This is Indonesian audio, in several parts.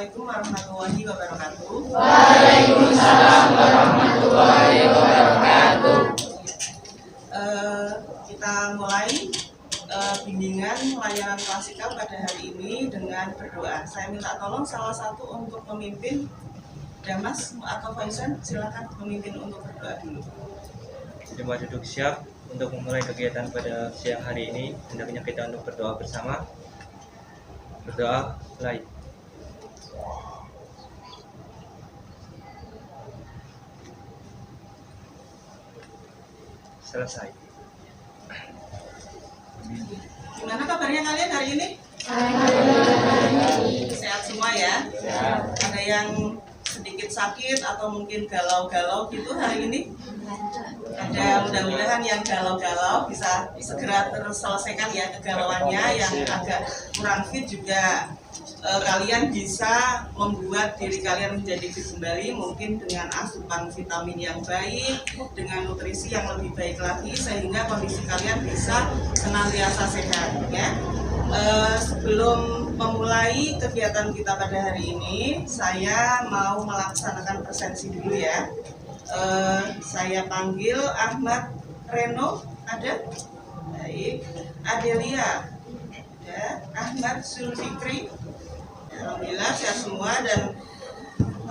Assalamualaikum warahmatullahi wabarakatuh. Waalaikumsalam warahmatullahi wabarakatuh. Kita mulai bimbingan layanan klasikal pada hari ini dengan berdoa. Saya minta tolong salah satu untuk memimpin. Damas atau Faizan, silakan memimpin untuk berdoa dulu. Semua duduk siap untuk memulai kegiatan pada siang hari ini. Hendaknya kita untuk berdoa bersama. Berdoa mulai. Selesai. Gimana kabarnya kalian hari ini? Sehat semua ya? Ada yang sedikit sakit atau mungkin galau-galau gitu hari ini? Ada, mudah-mudahan yang galau-galau bisa segera terselesaikan ya kegalauannya. Yang agak kurang fit juga kalian bisa membuat diri kalian menjadi fit kembali, mungkin dengan asupan vitamin yang baik, dengan nutrisi yang lebih baik lagi, sehingga kondisi kalian bisa senantiasa sehat ya. Sebelum memulai kegiatan kita pada hari ini, saya mau melaksanakan presensi dulu ya. Saya panggil Ahmad Reno, ada? Baik. Adelia, ada. Ahmad Zulfikri. Alhamdulillah sehat semua, dan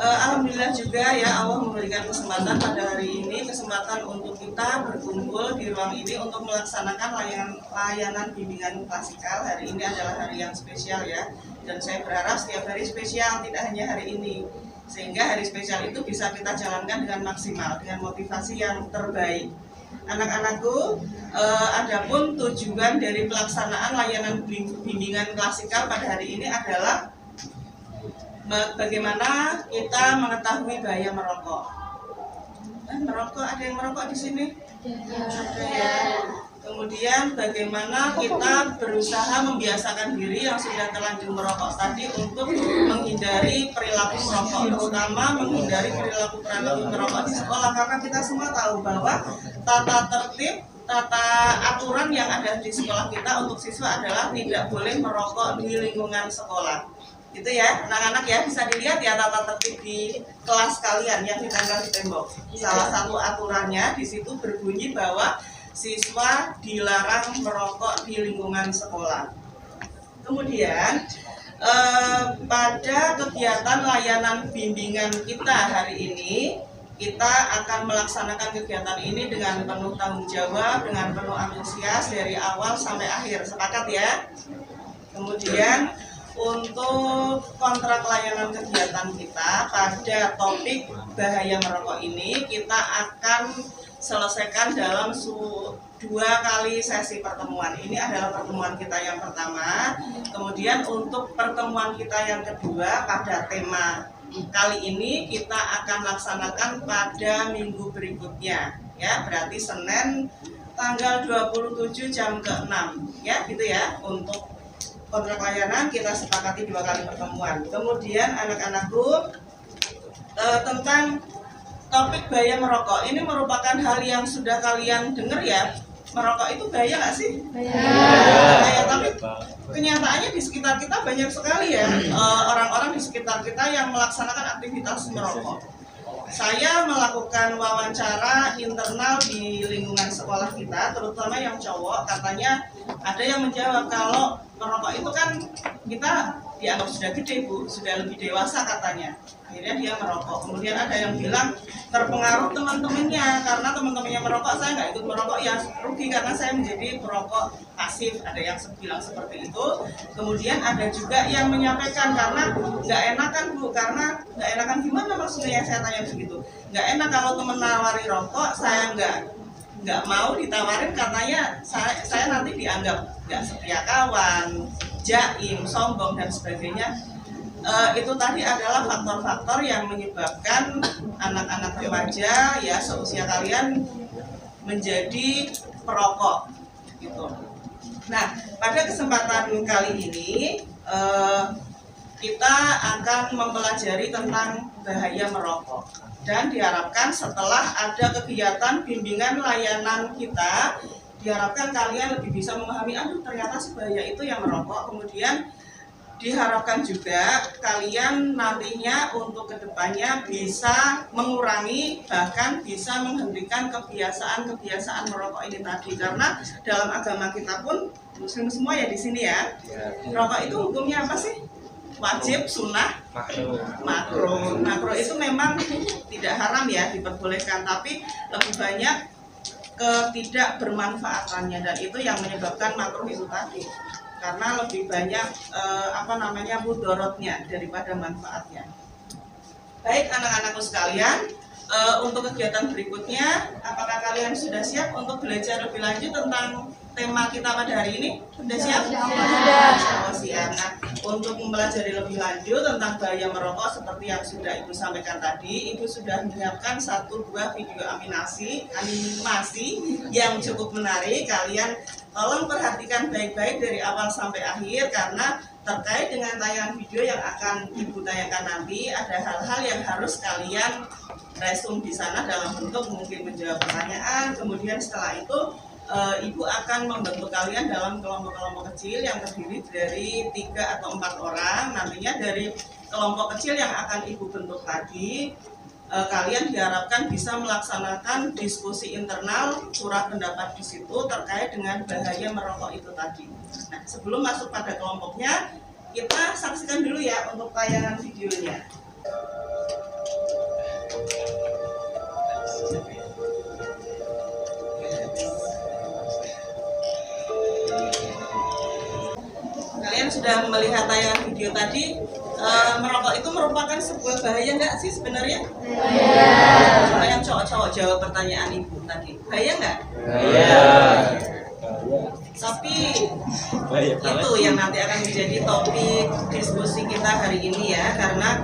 alhamdulillah juga ya Allah memberikan kesempatan pada hari ini, kesempatan untuk kita berkumpul di ruang ini untuk melaksanakan layanan bimbingan klasikal. Hari ini adalah hari yang spesial ya, dan saya berharap setiap hari spesial, tidak hanya hari ini, sehingga hari spesial itu bisa kita jalankan dengan maksimal, dengan motivasi yang terbaik. Anak-anakku, adapun tujuan dari pelaksanaan layanan bimbingan klasikal pada hari ini adalah bagaimana kita mengetahui bahaya merokok. Merokok, ada yang merokok di sini? Ada ya. Kemudian bagaimana kita berusaha membiasakan diri yang sudah terlanjur merokok tadi untuk menghindari perilaku merokok, terutama menghindari perilaku merokok di sekolah, karena kita semua tahu bahwa tata aturan yang ada di sekolah kita untuk siswa adalah tidak boleh merokok di lingkungan sekolah. Gitu ya, anak-anak ya, bisa dilihat ya tata tertib di kelas kalian yang ditempel di tembok. Salah satu aturannya di situ berbunyi bahwa siswa dilarang merokok di lingkungan sekolah. Kemudian pada kegiatan layanan bimbingan kita hari ini, kita akan melaksanakan kegiatan ini dengan penuh tanggung jawab, dengan penuh antusias dari awal sampai akhir. Sepakat ya? Kemudian untuk kontrak layanan kegiatan kita pada topik bahaya merokok ini, kita akan selesaikan dalam 2 kali sesi pertemuan. Ini adalah pertemuan kita yang pertama. Kemudian untuk pertemuan kita yang kedua pada tema kali ini kita akan laksanakan pada minggu berikutnya ya, berarti Senin tanggal 27 jam ke-6 ya, gitu ya. Untuk kontrak layanan kita sepakati 2 kali pertemuan. Kemudian anak-anakku, tentang topik bahaya merokok ini merupakan hal yang sudah kalian dengar ya. Merokok itu bahaya nggak sih? Bahaya. Tapi kenyataannya di sekitar kita banyak sekali ya orang-orang di sekitar kita yang melaksanakan aktivitas merokok. Saya melakukan wawancara internal di lingkungan sekolah kita, terutama yang cowok. Katanya ada yang menjawab kalau merokok itu kan kita dianggap sudah gede Bu, sudah lebih dewasa katanya. Akhirnya dia merokok. Kemudian ada yang bilang terpengaruh teman-temannya, karena teman-temannya merokok, saya nggak ikut merokok, ya rugi karena saya menjadi perokok pasif. Ada yang bilang seperti itu. Kemudian ada juga yang menyampaikan karena nggak enakan Bu, karena nggak enakan gimana maksudnya, yang saya tanya begitu. Nggak enak kalau teman nawari rokok, saya nggak mau ditawarin karenanya saya nanti dianggap nggak setia kawan, jaim, sombong dan sebagainya. Itu tadi adalah faktor-faktor yang menyebabkan anak-anak remaja ya seusia kalian menjadi perokok gitu. Nah, pada kesempatan kali ini kita akan mempelajari tentang bahaya merokok, dan diharapkan setelah ada kegiatan bimbingan layanan kita, diharapkan kalian lebih bisa memahami, aduh ternyata sebahaya itu yang merokok. Kemudian diharapkan juga kalian nantinya untuk kedepannya bisa mengurangi bahkan bisa menghentikan kebiasaan merokok ini tadi, karena dalam agama kita pun muslim semua ya di sini ya, rokok itu hukumnya apa sih? Wajib, sunnah, makruh. Makruh itu memang tidak haram ya, diperbolehkan, tapi lebih banyak ketidakbermanfaatannya, dan itu yang menyebabkan makruh itu tadi, karena lebih banyak mudorotnya daripada manfaatnya. Baik anak-anakku sekalian, untuk kegiatan berikutnya, apakah kalian sudah siap untuk belajar lebih lanjut tentang tema kita pada hari ini? Sudah siap? Sudah. Siap. Nah, untuk mempelajari lebih lanjut tentang bahaya merokok seperti yang sudah Ibu sampaikan tadi, Ibu sudah menyiapkan 1-2 video animasi yang cukup menarik. Kalian tolong perhatikan baik-baik dari awal sampai akhir, karena terkait dengan tayangan video yang akan Ibu tanyakan nanti, ada hal-hal yang harus kalian resum di sana dalam bentuk mungkin menjawab pertanyaan. Kemudian setelah itu Ibu akan membentuk kalian dalam kelompok-kelompok kecil yang terdiri dari 3 atau 4 orang. Nantinya dari kelompok kecil yang akan Ibu bentuk tadi, kalian diharapkan bisa melaksanakan diskusi internal, curah pendapat di situ terkait dengan bahaya merokok itu tadi. Nah, sebelum masuk pada kelompoknya, kita saksikan dulu ya untuk tayangan videonya. Kalian sudah melihat tayangan video tadi, merokok itu merupakan sebuah bahaya nggak sih sebenarnya? Coba yang cowok-cowok jawab pertanyaan Ibu tadi, bahaya nggak? Tapi itu yang nanti akan menjadi topik diskusi kita hari ini ya, karena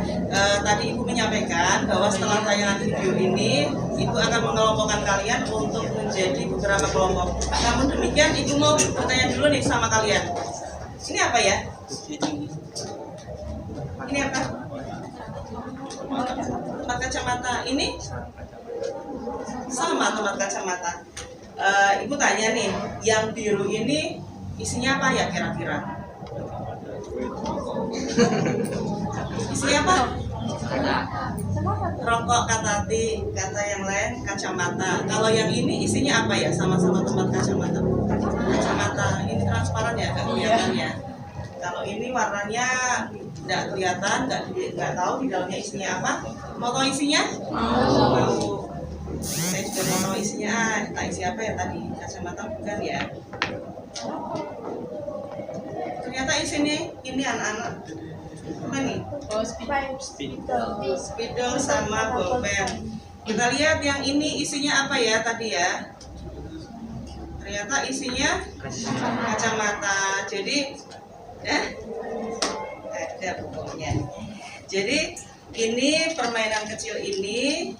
tadi Ibu menyampaikan bahwa setelah tayangan video ini Ibu akan mengelompokkan kalian untuk menjadi beberapa kelompok. Namun demikian Ibu mau bertanya dulu nih sama kalian. Ini apa ya? Ini apa? Tempat kacamata. Ini sama tempat kacamata. Ibu tanya nih, yang biru ini isinya apa ya kira-kira? Isinya apa? Rokok, kata Ti, kata yang lain kacamata. Kalau yang ini isinya apa ya? Sama-sama tempat kacamata. Kacamata ini transparan ya, nggak kelihatan ya. Kalau ini warnanya nggak kelihatan, nggak tahu di dalamnya isinya apa. Mau tahu isinya? Mau. Saya juga mau tahu isinya. Tak isi apa ya tadi? Kacamata bukan ya? Ternyata isinya ini anak-anak. Apa nih? Spidol sama bolpen. Kita lihat yang ini isinya apa ya tadi ya? Ternyata isinya kacamata. Jadi ada pokoknya. Jadi ini permainan kecil ini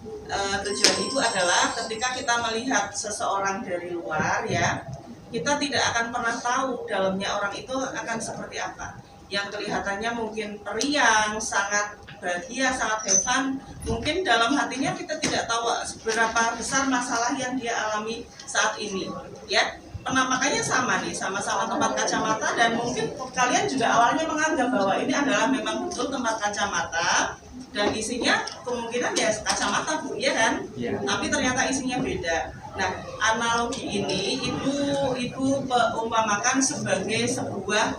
tujuan Ibu adalah ketika kita melihat seseorang dari luar ya, kita tidak akan pernah tahu dalamnya orang itu akan seperti apa. Yang kelihatannya mungkin periang, sangat bahagia, sangat have fun, mungkin dalam hatinya kita tidak tahu seberapa besar masalah yang dia alami saat ini ya. Penampakannya sama nih, sama-sama tempat kacamata, dan mungkin kalian juga awalnya menganggap bahwa ini adalah memang betul tempat kacamata dan isinya kemungkinan ya kacamata Bu, ya kan? Ya. Tapi ternyata isinya beda. Nah, analogi ini ibu umpamakan sebagai sebuah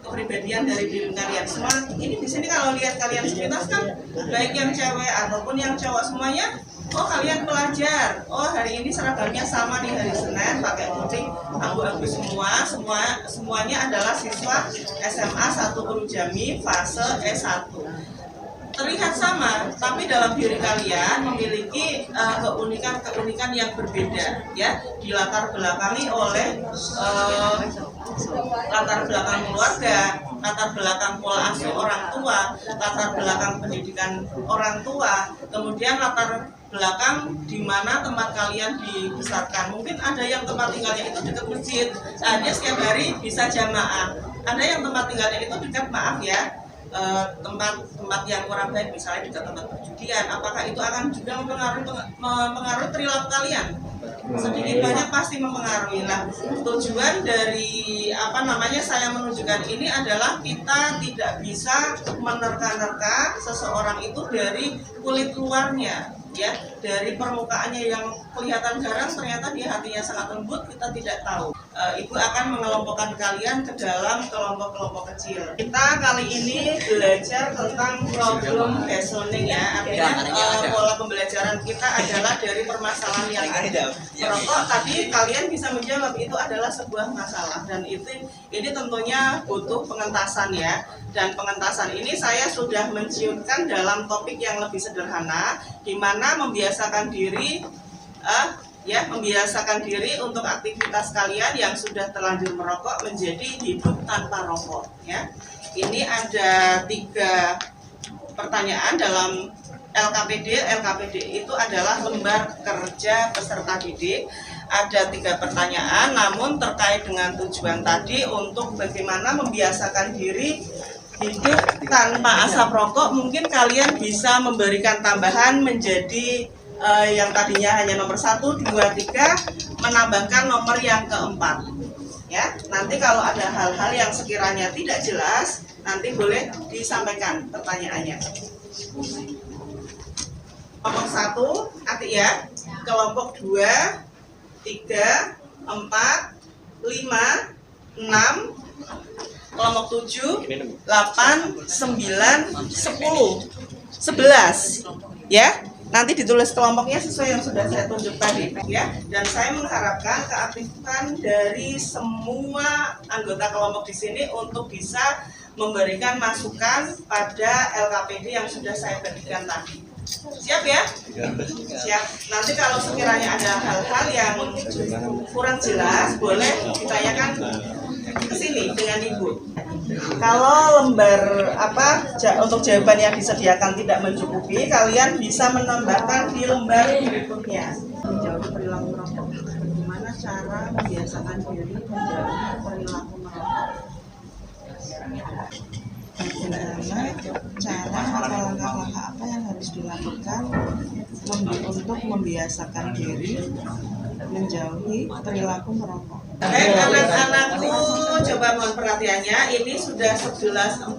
kepribadian dari diri kalian semua. Ini di sini kalau lihat kalian sepintas kan, baik yang cewek ataupun yang cowok semuanya. Oh, kalian pelajar. Oh, hari ini seragamnya sama nih, hari Senin pakai putih abu-abu semuanya adalah siswa SMA 1 Urujami fase S1. Terlihat sama, tapi dalam diri kalian memiliki keunikan yang berbeda ya, dilatar belakangi oleh latar belakang keluarga, latar belakang pola asuh orang tua, latar belakang pendidikan orang tua, kemudian latar belakang di mana tempat kalian dibesarkan. Mungkin ada yang tempat tinggalnya itu dekat masjid, dia setiap hari bisa jamaah. Ada yang tempat tinggalnya itu dekat, maaf ya, tempat yang kurang baik, misalnya di tempat perjudian, apakah itu akan juga mempengaruhi perilaku kalian? Sedikit banyak pasti mempengaruhi. Nah, tujuan dari saya menunjukkan ini adalah kita tidak bisa menerka-nerka seseorang itu dari kulit luarnya, ya, dari permukaannya yang kelihatan garang, ternyata di hatinya sangat lembut, kita tidak tahu. Ibu akan mengelompokkan kalian ke dalam kelompok-kelompok kecil. Kita kali ini belajar tentang problem reasoning, ya, artinya pola pembelajaran kita adalah dari permasalahan yang ada. Merokok tadi kalian bisa menjawab itu adalah sebuah masalah, dan ini tentunya butuh pengentasan, ya. Dan pengentasan ini saya sudah menciumkan dalam topik yang lebih sederhana, di mana membiasakan diri untuk aktivitas kalian yang sudah terlanjur merokok menjadi hidup tanpa rokok, ya. Ini ada 3 pertanyaan dalam LKPD. LKPD itu adalah lembar kerja peserta didik. Ada 3 pertanyaan, namun terkait dengan tujuan tadi untuk bagaimana membiasakan diri hidup tanpa asap rokok, mungkin kalian bisa memberikan tambahan menjadi yang tadinya hanya nomor 1, 2, 3, menambahkan nomor yang keempat, ya. Nanti kalau ada hal-hal yang sekiranya tidak jelas, nanti boleh disampaikan pertanyaannya. Kelompok 1, hati ya. Kelompok 2, 3, 4, 5, 6, kelompok 7, 8, 9, 10, 11, ya. Nanti ditulis kelompoknya sesuai yang sudah saya tunjuk tadi, ya. Dan saya mengharapkan keaktifan dari semua anggota kelompok di sini untuk bisa memberikan masukan pada LKPD yang sudah saya berikan tadi. Siap, ya? Siap. Nanti kalau sekiranya ada hal-hal yang kurang jelas, boleh ditanyakan ke sini dengan Ibu. Kalau lembar untuk jawaban yang disediakan tidak mencukupi, kalian bisa menambahkan di lembar berikutnya. Menjauhi perilaku merokok. Bagaimana cara membiasakan diri menjauhi perilaku merokok? Bagaimana cara atau langkah-langkah apa yang harus dilakukan untuk membiasakan diri menjauhi perilaku merokok? Anak-anakku, coba mohon perhatiannya. Ini sudah 11.46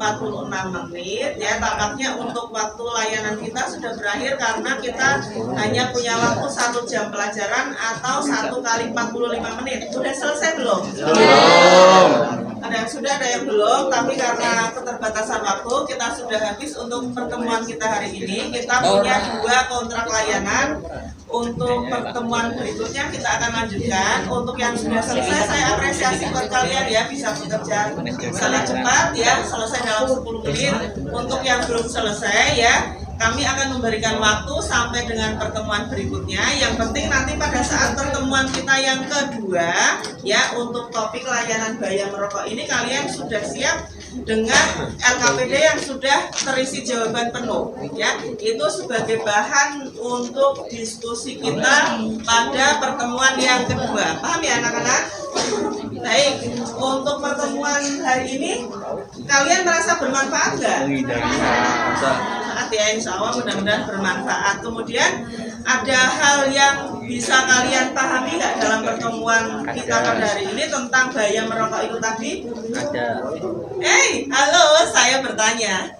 menit, ya. Tampaknya untuk waktu layanan kita sudah berakhir karena kita hanya punya waktu 1 jam pelajaran atau 1 kali 45 menit. Sudah selesai belum? Belum. Ada yang belum, tapi karena keterbatasan waktu kita sudah habis untuk pertemuan kita hari ini. Kita punya 2 kontrak layanan. Untuk pertemuan berikutnya kita akan lanjutkan. Untuk yang sudah selesai, saya apresiasi buat kalian, ya, bisa bekerja sangat cepat, ya, selesai dalam 10 menit. Untuk yang belum selesai, ya, kami akan memberikan waktu sampai dengan pertemuan berikutnya. Yang penting nanti pada saat pertemuan kita yang kedua, ya, untuk topik layanan bahaya merokok ini kalian sudah siap dengan LKPD yang sudah terisi jawaban penuh, ya. Itu sebagai bahan untuk diskusi kita pada pertemuan yang kedua. Paham, ya, anak-anak? Baik, untuk pertemuan hari ini kalian merasa bermanfaat nggak? Ya, insya Allah mudah-mudahan bermanfaat. Kemudian ada hal yang bisa kalian pahami nggak dalam pertemuan kita pada hari ini tentang bahaya merokok itu tadi? Ada. Halo, saya bertanya.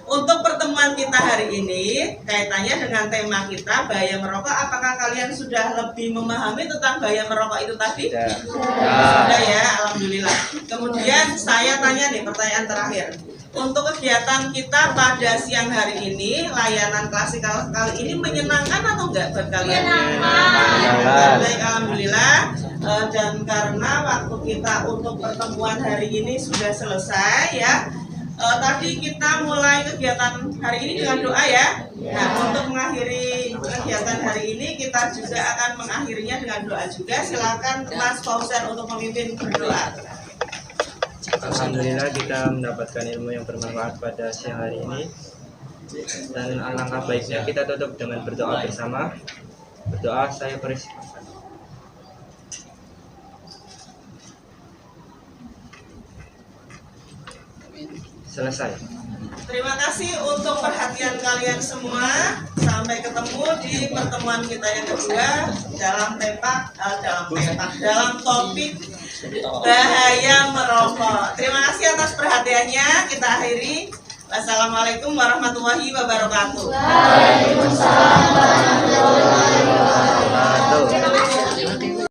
Untuk pertemuan kita hari ini, kaitannya dengan tema kita bahaya merokok, apakah kalian sudah lebih memahami tentang bahaya merokok itu tadi? Sudah, ya, alhamdulillah. Kemudian saya tanya nih, pertanyaan terakhir. Untuk kegiatan kita pada siang hari ini, layanan klasikal kali ini menyenangkan atau enggak buat kalian? Menyenangkan. Baik, alhamdulillah. Dan karena waktu kita untuk pertemuan hari ini sudah selesai, ya. Tadi kita mulai kegiatan hari ini dengan doa, ya. Nah, untuk mengakhiri kegiatan hari ini kita juga akan mengakhirinya dengan doa juga. Silakan Mas Fauzan untuk memimpin berdoa. Alhamdulillah kita mendapatkan ilmu yang bermanfaat pada siang hari ini. Dan alangkah baiknya kita tutup dengan berdoa bersama. Berdoa, saya persilakan. Selesai. Terima kasih untuk perhatian kalian semua. Sampai ketemu di pertemuan kita yang kedua dalam topik bahaya merokok. Terima kasih atas perhatiannya. Kita akhiri. Wassalamualaikum warahmatullahi wabarakatuh. Waalaikumsalam.